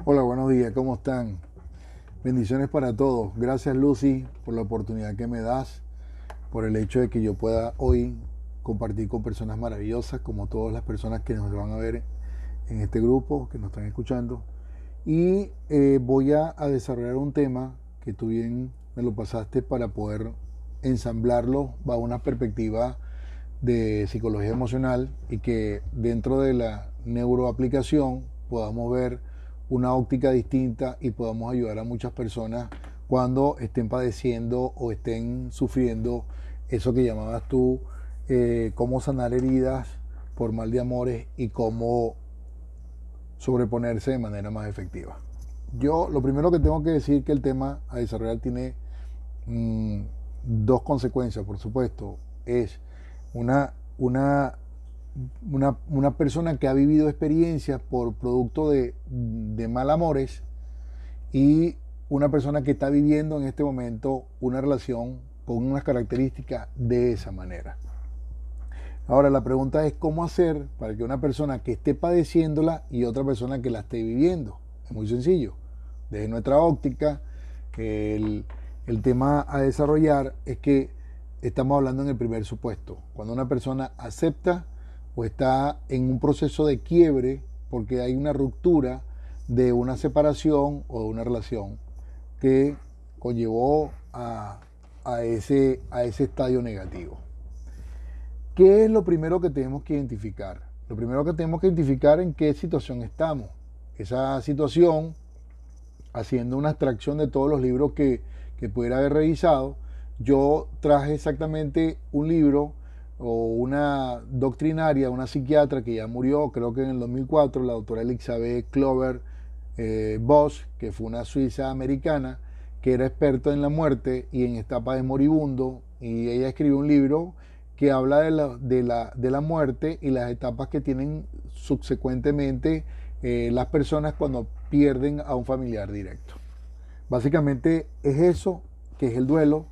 Hola, buenos días, ¿cómo están? Bendiciones para todos. Gracias, Lucy, por la oportunidad que me das, por el hecho de que yo pueda hoy compartir con personas maravillosas, como todas las personas que nos van a ver en este grupo, que nos están escuchando. Y voy a desarrollar un tema que tú bien me lo pasaste para poder ensamblarlo bajo una perspectiva de psicología emocional y que dentro de la neuroaplicación podamos ver una óptica distinta y podamos ayudar a muchas personas cuando estén padeciendo o estén sufriendo eso que llamabas tú, cómo sanar heridas por mal de amores y cómo sobreponerse de manera más efectiva. Yo lo primero que tengo que decir que el tema a desarrollar tiene mmm, dos consecuencias, por supuesto. Es una, una, una persona que ha vivido experiencias por producto de mal amores y una persona que está viviendo en este momento una relación con unas características de esa manera. Ahora la pregunta es cómo hacer para que una persona que esté padeciéndola y otra persona que la esté viviendo. Es muy sencillo. Desde nuestra óptica, el tema a desarrollar es que estamos hablando en el primer supuesto. Cuando una persona acepta o está en un proceso de quiebre porque hay una ruptura de una separación o de una relación que conllevó a ese estadio negativo. ¿Qué es lo primero que tenemos que identificar? Lo primero que tenemos que identificar en qué situación estamos. Esa situación, haciendo una abstracción de todos los libros que pudiera haber revisado, yo traje exactamente un libro o una doctrinaria, una psiquiatra que ya murió, creo que en el 2004, la doctora Elizabeth Clover Bosch, que fue una suiza americana, que era experta en la muerte y en etapas de moribundo, y ella escribió un libro que habla de la muerte y las etapas que tienen subsecuentemente las personas cuando pierden a un familiar directo. Básicamente es eso, que es el duelo.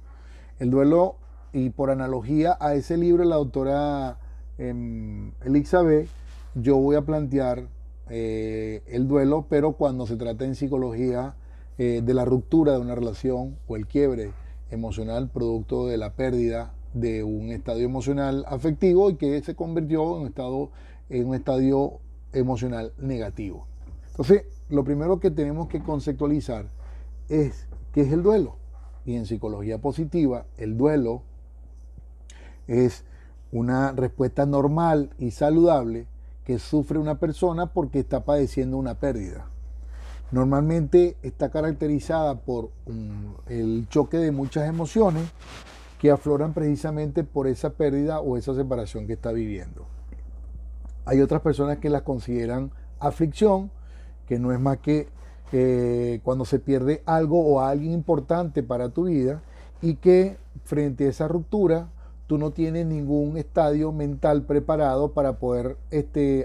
El duelo, y por analogía a ese libro de la doctora Elizabeth, yo voy a plantear el duelo, pero cuando se trata en psicología de la ruptura de una relación o el quiebre emocional producto de la pérdida de un estadio emocional afectivo y que se convirtió en un estadio emocional negativo. Entonces, lo primero que tenemos que conceptualizar es qué es el duelo. Y en psicología positiva, el duelo es una respuesta normal y saludable que sufre una persona porque está padeciendo una pérdida. Normalmente está caracterizada por el choque de muchas emociones que afloran precisamente por esa pérdida o esa separación que está viviendo. Hay otras personas que las consideran aflicción, que no es más que cuando se pierde algo o alguien importante para tu vida y que frente a esa ruptura tú no tienes ningún estadio mental preparado para poder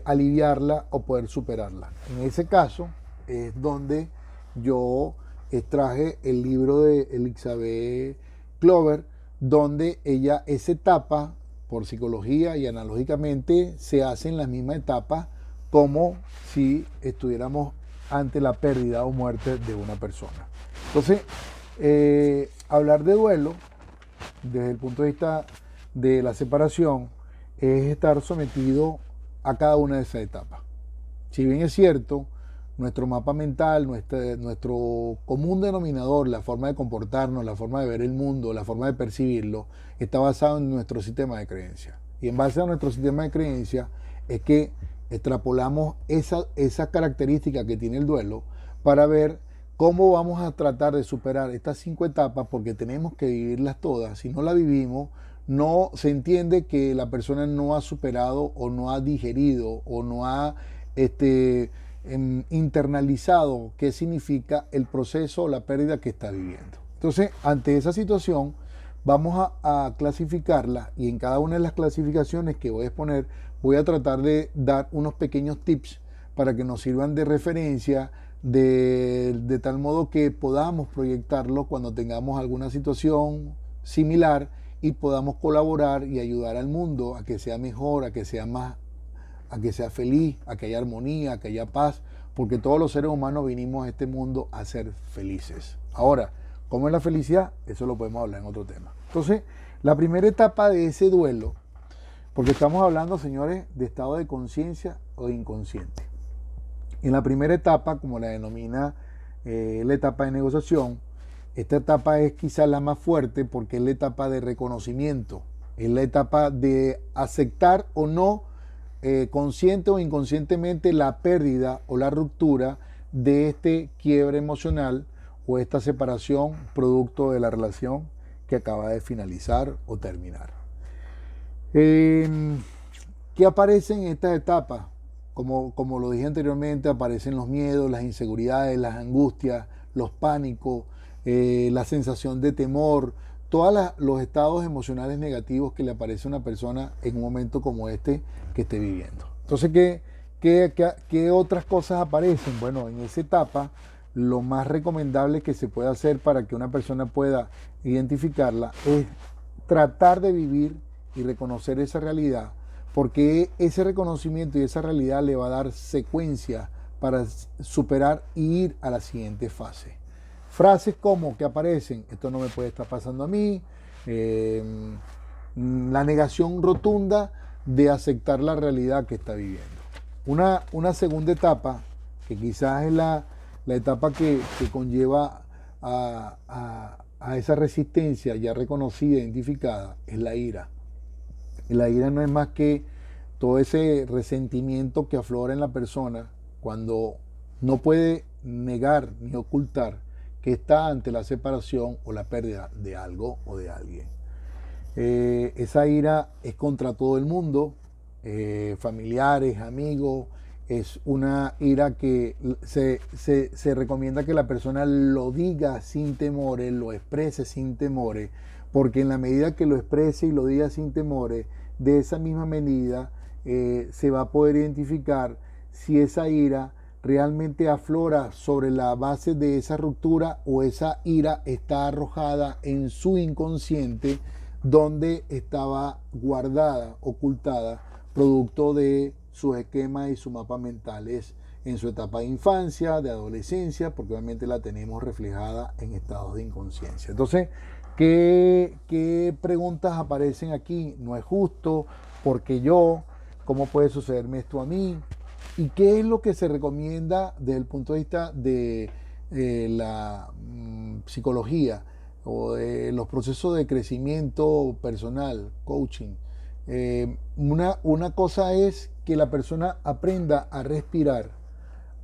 aliviarla o poder superarla. En ese caso es donde yo extraje el libro de Elizabeth Clover, donde esa etapa por psicología y analógicamente se hacen las mismas etapas como si estuviéramos ante la pérdida o muerte de una persona. Entonces, hablar de duelo desde el punto de vista de la separación es estar sometido a cada una de esas etapas. Si bien es cierto, nuestro mapa mental, nuestro común denominador, la forma de comportarnos, la forma de ver el mundo, la forma de percibirlo, está basado en nuestro sistema de creencias. Y en base a nuestro sistema de creencias es que extrapolamos esa característica que tiene el duelo para ver cómo vamos a tratar de superar estas 5 etapas, porque tenemos que vivirlas todas. Si no las vivimos, no se entiende que la persona no ha superado o no ha digerido o no ha internalizado qué significa el proceso o la pérdida que está viviendo. Entonces, ante esa situación, vamos a clasificarla y en cada una de las clasificaciones que voy a exponer, voy a tratar de dar unos pequeños tips para que nos sirvan de referencia de tal modo que podamos proyectarlo cuando tengamos alguna situación similar y podamos colaborar y ayudar al mundo a que sea mejor, a que sea feliz, a que haya armonía, a que haya paz, porque todos los seres humanos vinimos a este mundo a ser felices. Ahora, ¿cómo es la felicidad? Eso lo podemos hablar en otro tema. Entonces, la primera etapa de ese duelo, porque estamos hablando, señores, de estado de conciencia o de inconsciente. En la primera etapa, como la denomina la etapa de negociación, esta etapa es quizás la más fuerte porque es la etapa de reconocimiento, es la etapa de aceptar o no, consciente o inconscientemente, la pérdida o la ruptura de este quiebre emocional o esta separación producto de la relación que acaba de finalizar o terminar. ¿Qué aparece en estas etapas? Como lo dije anteriormente, aparecen los miedos, las inseguridades, las angustias, los pánicos, la sensación de temor, todos los estados emocionales negativos que le aparece a una persona en un momento como este que esté viviendo. Entonces, ¿qué otras cosas aparecen? Bueno, en esa etapa, lo más recomendable que se puede hacer para que una persona pueda identificarla es tratar de vivir y reconocer esa realidad, porque ese reconocimiento y esa realidad le va a dar secuencia para superar y ir a la siguiente fase. Frases como que aparecen: esto no me puede estar pasando a mí, la negación rotunda de aceptar la realidad que está viviendo. Una segunda etapa, que quizás es la etapa que conlleva a esa resistencia ya reconocida, identificada, es la ira. Y la ira no es más que todo ese resentimiento que aflora en la persona cuando no puede negar ni ocultar que está ante la separación o la pérdida de algo o de alguien. Esa ira es contra todo el mundo, familiares, amigos. Es una ira que se recomienda que la persona lo diga sin temores, lo exprese sin temores, porque en la medida que lo exprese y lo diga sin temores, de esa misma medida se va a poder identificar si esa ira realmente aflora sobre la base de esa ruptura o esa ira está arrojada en su inconsciente, donde estaba guardada, ocultada, producto de sus esquemas y su mapa mentales en su etapa de infancia, de adolescencia, porque obviamente la tenemos reflejada en estados de inconsciencia. Entonces, ¿qué preguntas aparecen aquí? No es justo, porque yo, ¿cómo puede sucederme esto a mí? ¿Y qué es lo que se recomienda desde el punto de vista de la psicología o de los procesos de crecimiento personal, coaching? Una cosa es que la persona aprenda a respirar,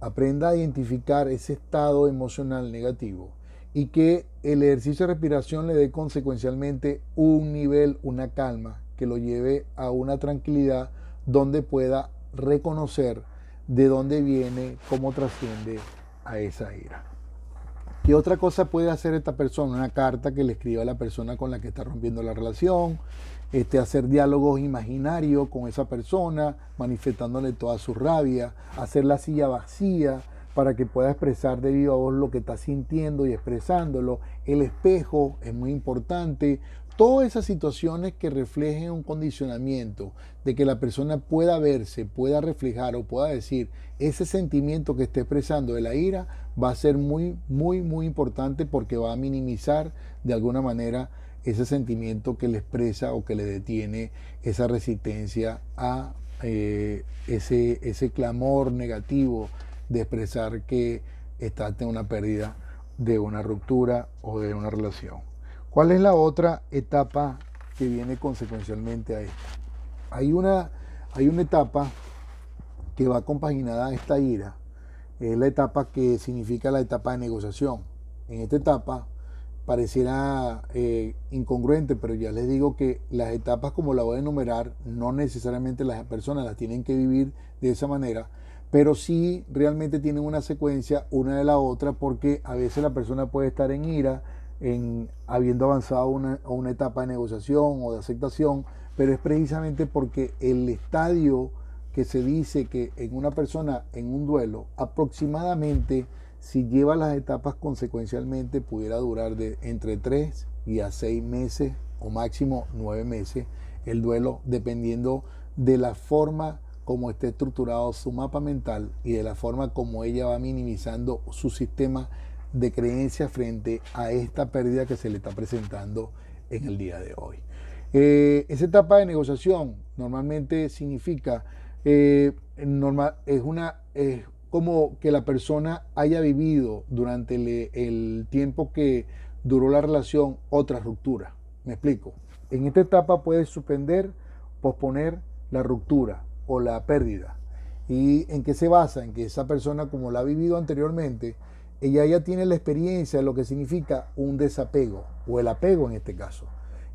aprenda a identificar ese estado emocional negativo y que el ejercicio de respiración le dé consecuencialmente un nivel, una calma que lo lleve a una tranquilidad donde pueda reconocer de dónde viene, cómo trasciende a esa ira. ¿Qué otra cosa puede hacer esta persona? Una carta que le escriba a la persona con la que está rompiendo la relación, hacer diálogos imaginarios con esa persona, manifestándole toda su rabia, hacer la silla vacía para que pueda expresar de viva voz lo que está sintiendo y expresándolo. El espejo es muy importante. Todas esas situaciones que reflejen un condicionamiento de que la persona pueda verse, pueda reflejar o pueda decir ese sentimiento que está expresando de la ira, va a ser muy, muy, muy importante, porque va a minimizar de alguna manera ese sentimiento que le expresa o que le detiene esa resistencia a ese clamor negativo de expresar que está ante una pérdida, de una ruptura o de una relación. ¿Cuál es la otra etapa que viene consecuencialmente a esta? Hay una etapa que va compaginada a esta ira, es la etapa que significa la etapa de negociación. En esta etapa pareciera incongruente, pero ya les digo que las etapas, como la voy a enumerar, no necesariamente las personas las tienen que vivir de esa manera, pero sí realmente tienen una secuencia una de la otra, porque a veces la persona puede estar en ira, habiendo avanzado a una etapa de negociación o de aceptación, pero es precisamente porque el estadio que se dice que en una persona en un duelo, aproximadamente, si lleva las etapas consecuencialmente, pudiera durar de entre 3 y a 6 meses o máximo 9 meses el duelo, dependiendo de la forma como esté estructurado su mapa mental y de la forma como ella va minimizando su sistema de creencias frente a esta pérdida que se le está presentando en el día de hoy. Esa etapa de negociación normalmente significa, es como que la persona haya vivido durante el tiempo que duró la relación otra ruptura. Me explico. En esta etapa puedes suspender, posponer la ruptura o la pérdida. ¿Y en qué se basa? En que esa persona, como la ha vivido anteriormente, ella ya tiene la experiencia de lo que significa un desapego o el apego en este caso.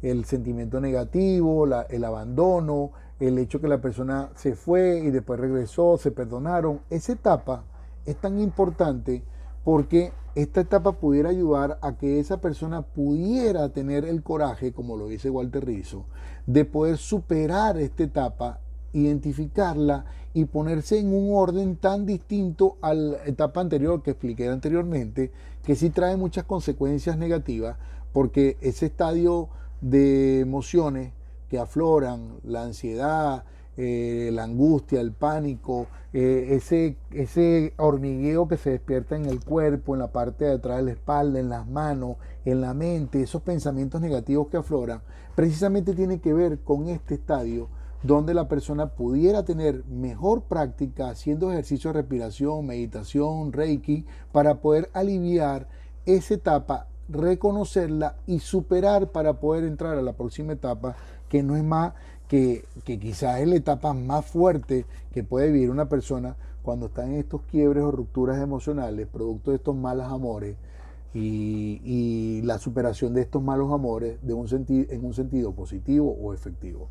El sentimiento negativo, el abandono, el hecho que la persona se fue y después regresó, se perdonaron. Esa etapa es tan importante porque esta etapa pudiera ayudar a que esa persona pudiera tener el coraje, como lo dice Walter Rizzo, de poder superar esta etapa, identificarla y ponerse en un orden tan distinto a la etapa anterior que expliqué anteriormente, que sí trae muchas consecuencias negativas, porque ese estadio de emociones que afloran, la ansiedad, la angustia, el pánico, ese hormigueo que se despierta en el cuerpo, en la parte de atrás de la espalda, en las manos, en la mente, esos pensamientos negativos que afloran, precisamente tiene que ver con este estadio donde la persona pudiera tener mejor práctica haciendo ejercicios de respiración, meditación, reiki, para poder aliviar esa etapa, reconocerla y superar para poder entrar a la próxima etapa, que no es más que quizás es la etapa más fuerte que puede vivir una persona cuando está en estos quiebres o rupturas emocionales, producto de estos malos amores y la superación de estos malos amores en un sentido positivo o efectivo.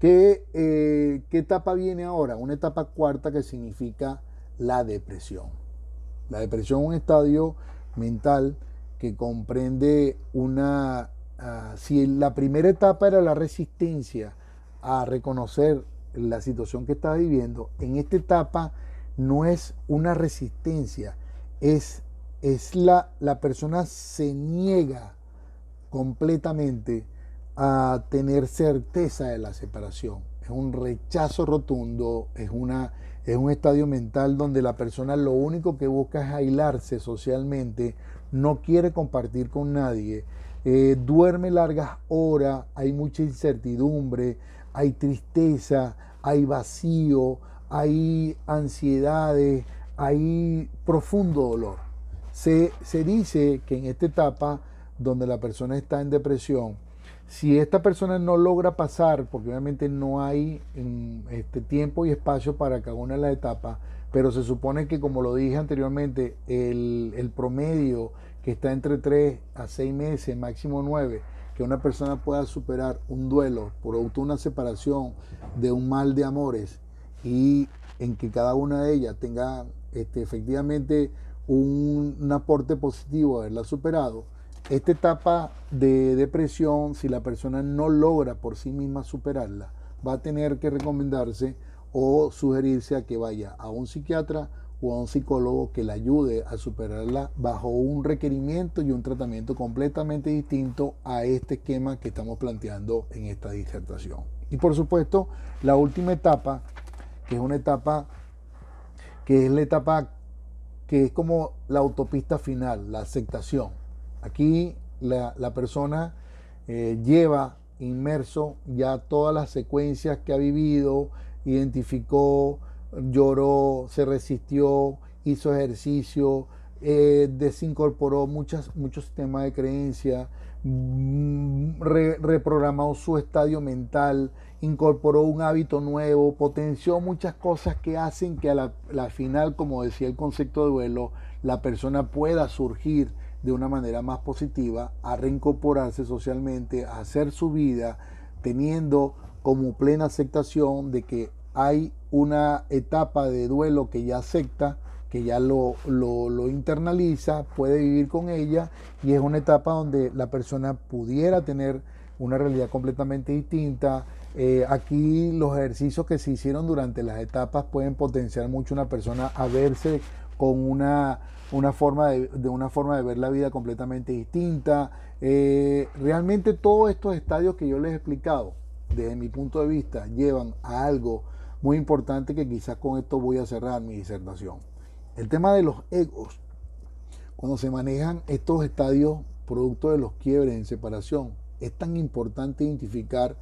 ¿Qué etapa viene ahora? Una etapa cuarta que significa la depresión. La depresión es un estadio mental que comprende si la primera etapa era la resistencia a reconocer la situación que estás viviendo, en esta etapa no es una resistencia, es la persona se niega completamente a tener certeza de la separación. Es un rechazo rotundo, es un estadio mental donde la persona lo único que busca es aislarse socialmente, no quiere compartir con nadie, duerme largas horas, hay mucha incertidumbre, hay tristeza, hay vacío, hay ansiedades, hay profundo dolor. Se dice que en esta etapa donde la persona está en depresión, si esta persona no logra pasar, porque obviamente no hay tiempo y espacio para cada una de las etapas, pero se supone que, como lo dije anteriormente, el promedio que está entre 3 a 6 meses, máximo 9, que una persona pueda superar un duelo producto de una separación, de un mal de amores, y en que cada una de ellas tenga efectivamente un aporte positivo de haberla superado. Esta etapa de depresión, si la persona no logra por sí misma superarla, va a tener que recomendarse o sugerirse a que vaya a un psiquiatra o a un psicólogo que le ayude a superarla bajo un requerimiento y un tratamiento completamente distinto a este esquema que estamos planteando en esta disertación. Y por supuesto, la última etapa, que es una etapa que es la etapa que es como la autopista final, la aceptación. Aquí la persona lleva inmerso ya todas las secuencias que ha vivido, identificó, lloró, se resistió, hizo ejercicio, desincorporó muchos sistemas de creencia, reprogramó su estadio mental, incorporó un hábito nuevo, potenció muchas cosas que hacen que a la final, como decía el concepto de duelo, la persona pueda surgir de una manera más positiva, a reincorporarse socialmente, a hacer su vida, teniendo como plena aceptación de que hay una etapa de duelo que ya acepta, que ya lo internaliza, puede vivir con ella, y es una etapa donde la persona pudiera tener una realidad completamente distinta. Aquí los ejercicios que se hicieron durante las etapas pueden potenciar mucho a una persona a verse con una forma de ver la vida completamente distinta. Realmente todos estos estadios que yo les he explicado, desde mi punto de vista, llevan a algo muy importante que quizás con esto voy a cerrar mi disertación. El tema de los egos, cuando se manejan estos estadios producto de los quiebres en separación, es tan importante identificar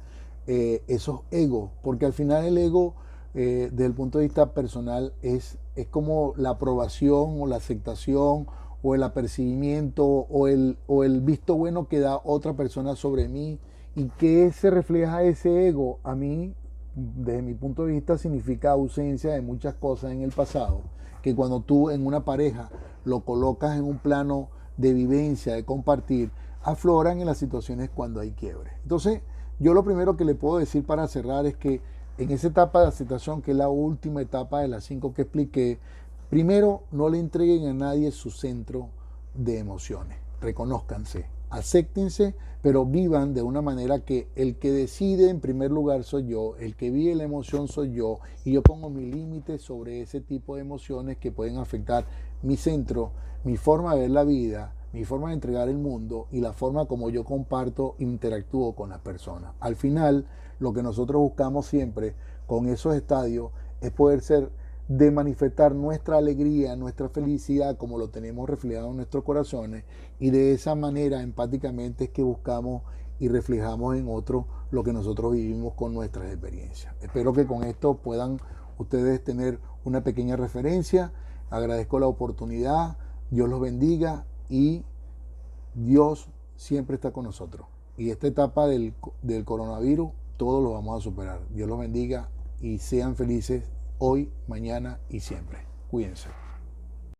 esos egos, porque al final el ego, desde el punto de vista personal, es como la aprobación o la aceptación o el apercibimiento o el visto bueno que da otra persona sobre mí. ¿Y qué se refleja ese ego? A mí, desde mi punto de vista, significa ausencia de muchas cosas en el pasado, que cuando tú en una pareja lo colocas en un plano de vivencia, de compartir, afloran en las situaciones cuando hay quiebre. Entonces, yo lo primero que le puedo decir para cerrar es que en esa etapa de aceptación, que es la última etapa de las 5 que expliqué, primero, no le entreguen a nadie su centro de emociones. Reconózcanse, acéptense, pero vivan de una manera que el que decide en primer lugar soy yo, el que vive la emoción soy yo, y yo pongo mi límite sobre ese tipo de emociones que pueden afectar mi centro, mi forma de ver la vida, mi forma de entregar el mundo y la forma como yo comparto e interactúo con las personas. Al final, lo que nosotros buscamos siempre con esos estadios es poder ser de manifestar nuestra alegría, nuestra felicidad, como lo tenemos reflejado en nuestros corazones, y de esa manera empáticamente es que buscamos y reflejamos en otros lo que nosotros vivimos con nuestras experiencias. Espero que con esto puedan ustedes tener una pequeña referencia. Agradezco la oportunidad, Dios los bendiga y Dios siempre está con nosotros. Y esta etapa del coronavirus, todos lo vamos a superar. Dios los bendiga y sean felices hoy, mañana y siempre. Cuídense.